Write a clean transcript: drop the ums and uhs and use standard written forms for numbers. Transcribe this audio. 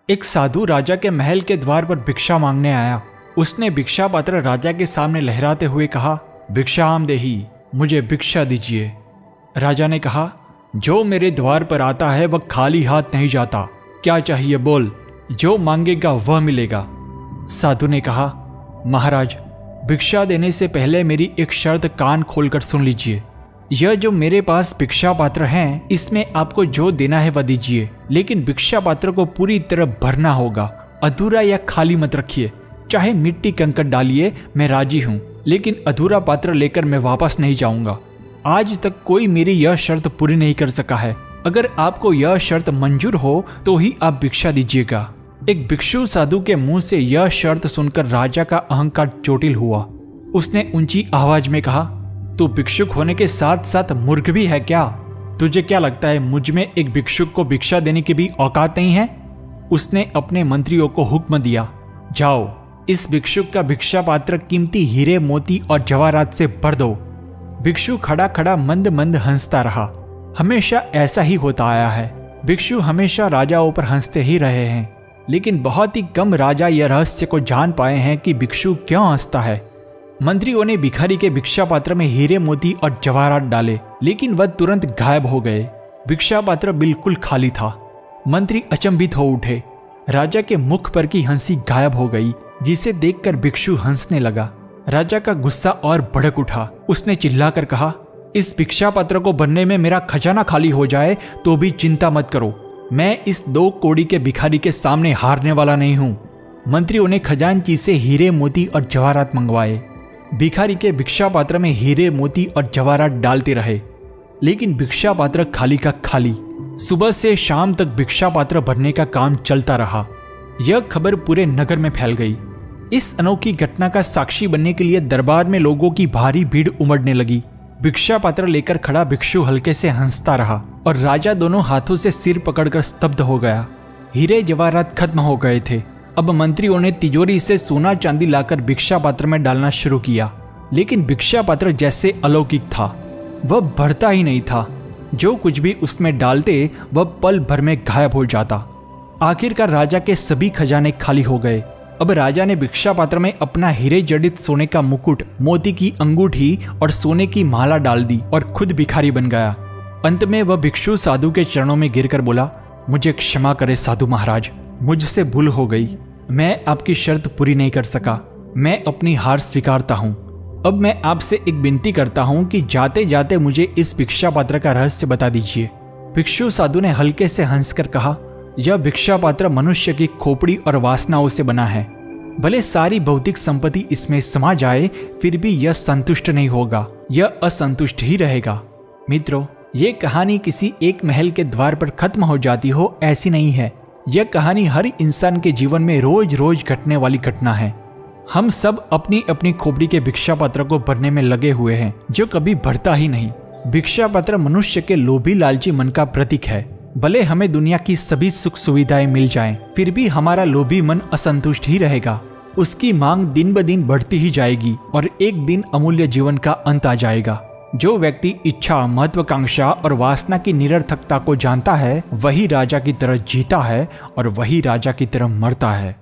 एक साधु राजा के महल के द्वार पर भिक्षा मांगने आया। उसने भिक्षा पात्र राजा के सामने लहराते हुए कहा, भिक्षाम देही, मुझे भिक्षा दीजिए। राजा ने कहा, जो मेरे द्वार पर आता है वह खाली हाथ नहीं जाता, क्या चाहिए बोल, जो मांगेगा वह मिलेगा। साधु ने कहा, महाराज, भिक्षा देने से पहले मेरी एक शर्त कान खोलकर सुन लीजिए। यह जो मेरे पास भिक्षा पात्र हैं, इसमें आपको जो देना है वह दीजिए, लेकिन भिक्षा पात्र को पूरी तरह भरना होगा, अधूरा या खाली मत रखिए। चाहे मिट्टी कंकड़ डालिए, मैं राजी हूँ, लेकिन अधूरा पात्र लेकर मैं वापस नहीं जाऊंगा। आज तक कोई मेरी यह शर्त पूरी नहीं कर सका है। अगर आपको यह शर्त मंजूर हो तो ही आप भिक्षा दीजिएगा। एक भिक्षु साधु के मुंह से यह शर्त सुनकर राजा का अहंकार चोटिल हुआ। उसने ऊंची आवाज में कहा, तू भिक्षुक होने के साथ साथ मूर्ख भी है क्या? तुझे क्या लगता है मुझ में एक भिक्षुक को भिक्षा देने की भी औकात नहीं है? उसने अपने मंत्रियों को हुक्म दिया, जाओ, इस भिक्षुक का भिक्षा पात्र कीमती हीरे मोती और जवाहरात से भर दो। भिक्षु खड़ा खड़ा मंद मंद हंसता रहा। हमेशा ऐसा ही होता आया है। भिक्षु हमेशा राजाओं पर हंसते ही रहे हैं, लेकिन बहुत ही कम राजा यह रहस्य को जान पाए हैं कि भिक्षु क्यों हंसता है। मंत्रियों ने भिखारी के भिक्षा पात्र में हीरे मोती और जवाहरात डाले, लेकिन वह तुरंत गायब हो गए। भिक्षा पात्र बिल्कुल खाली था। मंत्री अचंभित हो उठे। राजा के मुख पर की हंसी गायब हो गई, जिसे देखकर भिक्षु हंसने लगा। राजा का गुस्सा और भड़क उठा। उसने चिल्लाकर कहा, इस भिक्षा पात्र को भरने में मेरा खजाना खाली हो जाए तो भी चिंता मत करो, मैं इस 2 कौड़ी के भिखारी के सामने हारने वाला नहीं हूं। मंत्रियों ने खजांची से हीरे मोती और जवाहरात मंगवाए। भिखारी के भिक्षा पात्र में हीरे मोती और जवाहरात डालते रहे, लेकिन भिक्षा पात्र खाली का खाली। सुबह से शाम तक भिक्षा पात्र भरने का काम चलता रहा। यह खबर पूरे नगर में फैल गई। इस अनोखी घटना का साक्षी बनने के लिए दरबार में लोगों की भारी भीड़ उमड़ने लगी। भिक्षा पात्र लेकर खड़ा भिक्षु हल्के से हंसता रहा और राजा दोनों हाथों से सिर पकड़कर स्तब्ध हो गया। हीरे जवाहरात खत्म हो गए थे। अब मंत्रियों ने तिजोरी से सोना चांदी लाकर भिक्षा पात्र में डालना शुरू किया, लेकिन भिक्षा पात्र जैसे अलौकिक था, वह भरता ही नहीं था। जो कुछ भी उसमें डालते वह पल भर में गायब हो जाता। आखिरकार राजा के सभी खजाने खाली हो गए। अब राजा ने भिक्षा पात्र में अपना हीरे जड़ित सोने का मुकुट, मोती की अंगूठी और सोने की माला डाल दी और खुद भिखारी बन गया। अंत में वह भिक्षु साधु के चरणों में गिरकर बोला, मुझे क्षमा करे साधु महाराज, मुझसे भूल हो गई। मैं आपकी शर्त पूरी नहीं कर सका। मैं अपनी हार स्वीकारता हूँ। अब मैं आपसे एक विनती करता हूँ कि जाते जाते मुझे इस भिक्षा पात्र का रहस्य बता दीजिए। भिक्षु साधु ने हल्के से हंसकर कहा, यह भिक्षा पात्र मनुष्य की खोपड़ी और वासनाओं से बना है। भले सारी भौतिक संपत्ति इसमें समा जाए, फिर भी यह संतुष्ट नहीं होगा, यह असंतुष्ट ही रहेगा। मित्रों, ये कहानी किसी एक महल के द्वार पर खत्म हो जाती हो ऐसी नहीं है। यह कहानी हर इंसान के जीवन में रोज रोज घटने वाली घटना है। हम सब अपनी अपनी खोपड़ी के भिक्षा पात्र को भरने में लगे हुए हैं, जो कभी भरता ही नहीं। भिक्षा पात्र मनुष्य के लोभी लालची मन का प्रतीक है। भले हमें दुनिया की सभी सुख सुविधाएं मिल जाएं, फिर भी हमारा लोभी मन असंतुष्ट ही रहेगा। उसकी मांग दिन ब दिन बढ़ती ही जाएगी और एक दिन अमूल्य जीवन का अंत आ जाएगा। जो व्यक्ति इच्छा, महत्वाकांक्षा और वासना की निरर्थकता को जानता है, वही राजा की तरह जीता है और वही राजा की तरह मरता है।